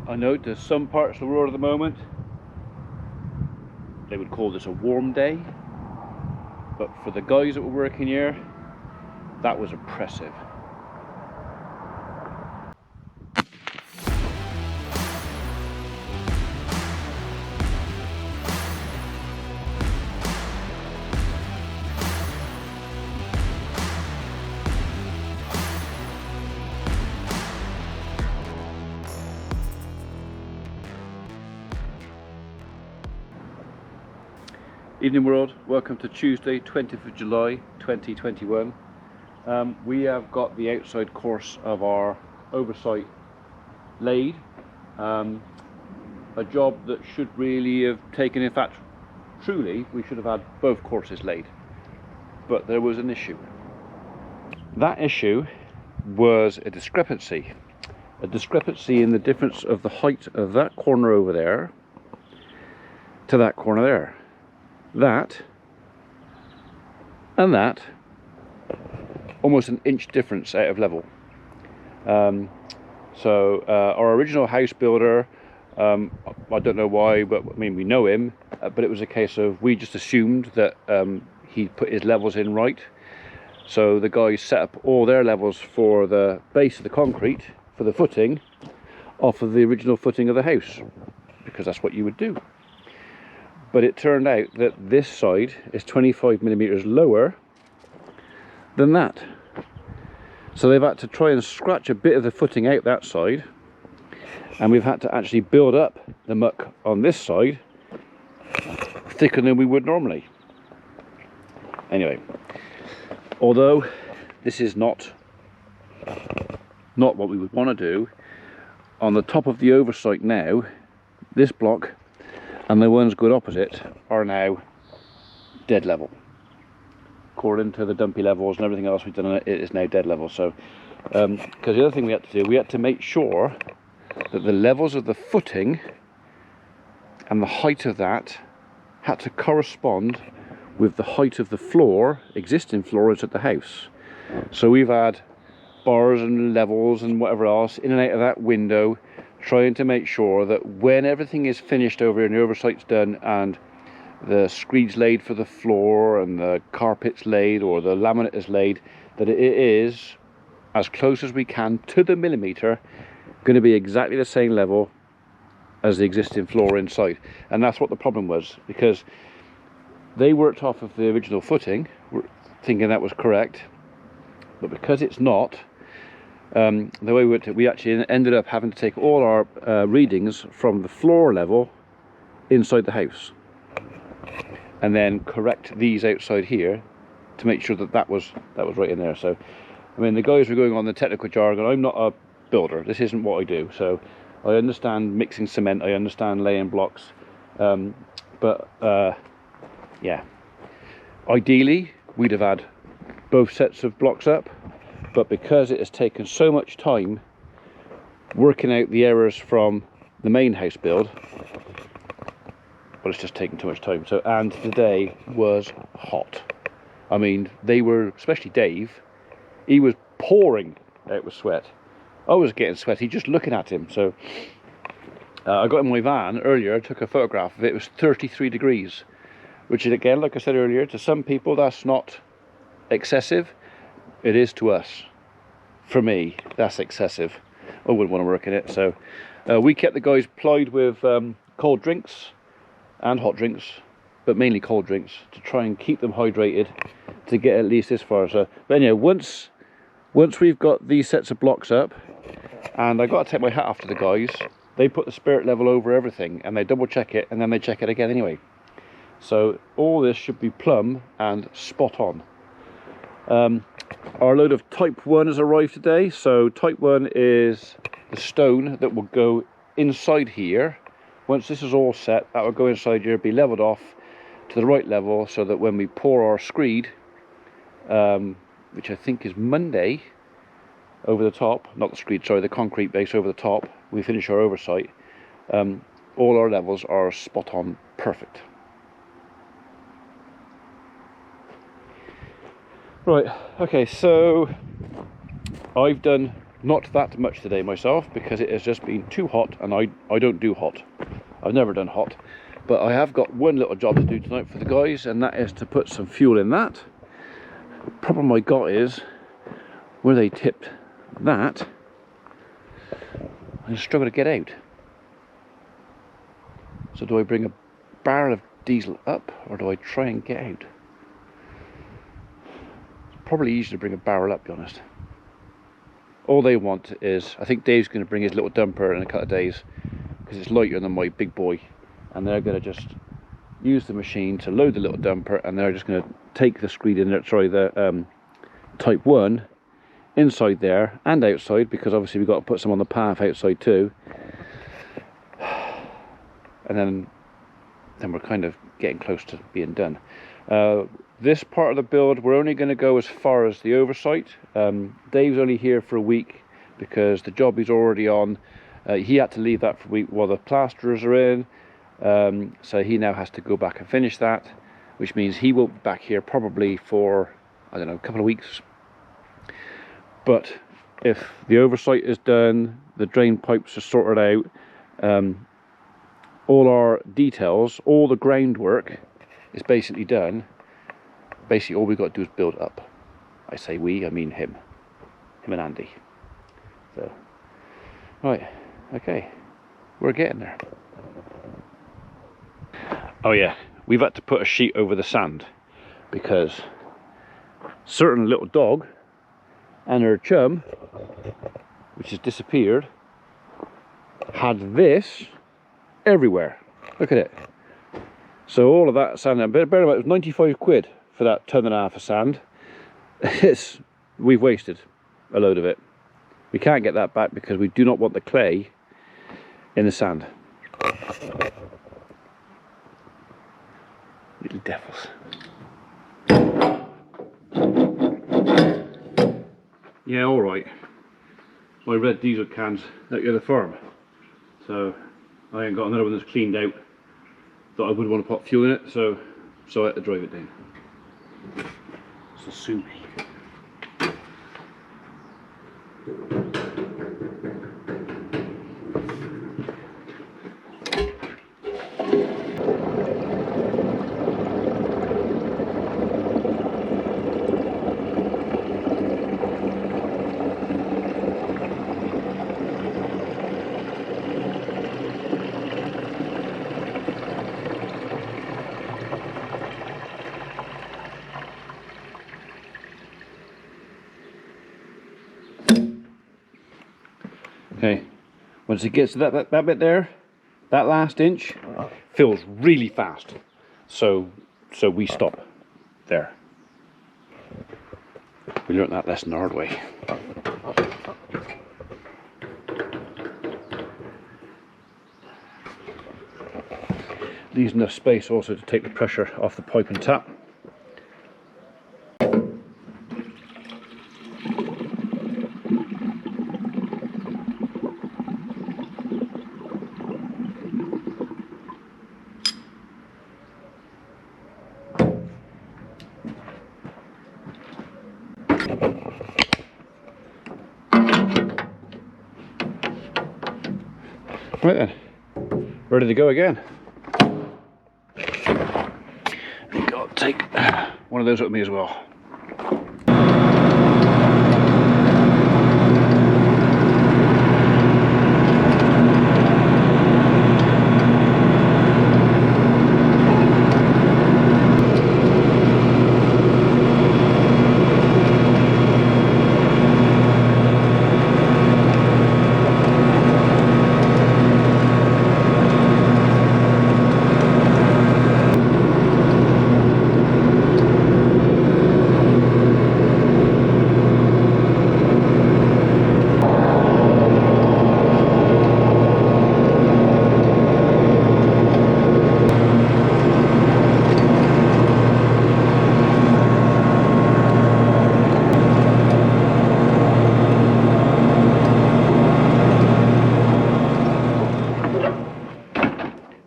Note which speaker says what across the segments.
Speaker 1: I know there's some parts of the world at the moment, they would call this a warm day, but for the guys that were working here, that was oppressive. Evening world, welcome to Tuesday 20th of July 2021. We have got the outside course of our oversight laid, a job that should really have taken, in fact truly we should have had both courses laid, but there was an issue. That issue was a discrepancy in the difference of the height of that corner over there to that corner there. That and that, almost an inch difference out of level. Our original house builder, I don't know why, but I mean we know him, but it was a case of we just assumed that he put his levels in right. So the guys set up all their levels for the base of the concrete, for the footing, off of the original footing of the house, because that's what you would do. But it turned out that this side is 25 millimeters lower than that. So they've had to try and scratch a bit of the footing out that side, and we've had to actually build up the muck on this side thicker than we would normally. Anyway, although this is not what we would want to do, on the top of the oversight now, this block and the ones going opposite are now dead level. According to the dumpy levels and everything else we've done on it, it is now dead level. So, because the other thing we had to do, we had to make sure that the levels of the footing and the height of that had to correspond with the height of the floor, existing floors at the house. So we've had bars and levels and whatever else in and out of that window, trying to make sure that when everything is finished over here and the oversight's done and the screed's laid for the floor and the carpet's laid or the laminate is laid, that it is, as close as we can to the millimetre, going to be exactly the same level as the existing floor inside. And that's what the problem was, because they worked off of the original footing thinking that was correct, but because it's not, the way we actually ended up having to take all our readings from the floor level inside the house and then correct these outside here to make sure that that was right in there. So I mean, the guys were going on the technical jargon. I'm not a builder, this isn't what I do, so I understand mixing cement, I understand laying blocks, yeah, ideally we'd have had both sets of blocks up, but because it has taken so much time working out the errors from the main house build, well, it's just taken too much time. So, and today was hot. I mean, they were, especially Dave, he was pouring out with sweat. I was getting sweaty just looking at him. So I got in my van earlier, took a photograph of it. It was 33 degrees, which is, again, like I said earlier, to some people that's not excessive. It is to us. For me, that's excessive. I wouldn't want to work in it. So we kept the guys plied with cold drinks and hot drinks, but mainly cold drinks, to try and keep them hydrated to get at least this far. So, but anyway, once we've got these sets of blocks up, and I got to take my hat off to the guys, they put the spirit level over everything and they double check it and then they check it again anyway. So all this should be plumb and spot on. Our load of type 1 has arrived today. So type 1 is the stone that will go inside here. Once this is all set, that will go inside here, be leveled off to the right level, so that when we pour our screed, which I think is Monday, over the top, not the screed, sorry, the concrete base over the top, we finish our oversight, all our levels are spot on perfect. Right, okay, so I've done Not that much today myself, because it has just been too hot, and I don't do hot. I've never done hot. But I have got one little job to do tonight for the guys, and that is to put some fuel in that. The problem I got is, where they tipped that, I struggle to get out. So do I bring a barrel of diesel up, or do I try and get out? It's probably easier to bring a barrel up, to be honest. All they want is, I think Dave's going to bring his little dumper in a couple of days, because it's lighter than my big boy, and they're going to just use the machine to load the little dumper, and they're just going to take the screed in there, sorry, the Type 1 inside there and outside, because obviously we've got to put some on the path outside too, and then we're kind of getting close to being done. This part of the build, we're only going to go as far as the oversight. Dave's only here for a week because the job he's already on, he had to leave that for a week while the plasterers are in, so he now has to go back and finish that, which means he won't be back here probably for, I don't know, a couple of weeks. But if the oversight is done, the drain pipes are sorted out, all our details, all the groundwork is basically done. Basically all we've got to do is build up. I say we, I mean him and Andy. So, right, okay, we're getting there. Oh yeah, we've had to put a sheet over the sand because certain little dog and her chum, which has disappeared, had this everywhere. Look at it. So all of that sand, bear in mind it was 95 quid for that ton and a half of sand. We've wasted a load of it. We can't get that back because we do not want the clay in the sand. Little devils. Yeah, alright. My red diesel can's out the other farm. So I ain't got another one that's cleaned out. Thought I would want to put fuel in it, so I had to drive it down. So sue me. Okay, once it gets to that bit there, that last inch fills really fast, so we stop there. We learnt that lesson the hard way. Leaves enough space also to take the pressure off the pipe and tap. Right then, ready to go again. I've got to take one of those with me as well.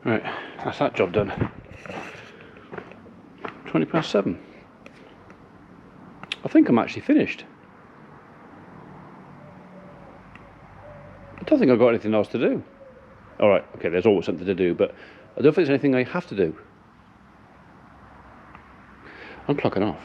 Speaker 1: Right, that's that job done. 7:20. I think I'm actually finished. I don't think I've got anything else to do. Alright, okay, there's always something to do, but I don't think there's anything I have to do. I'm clocking off.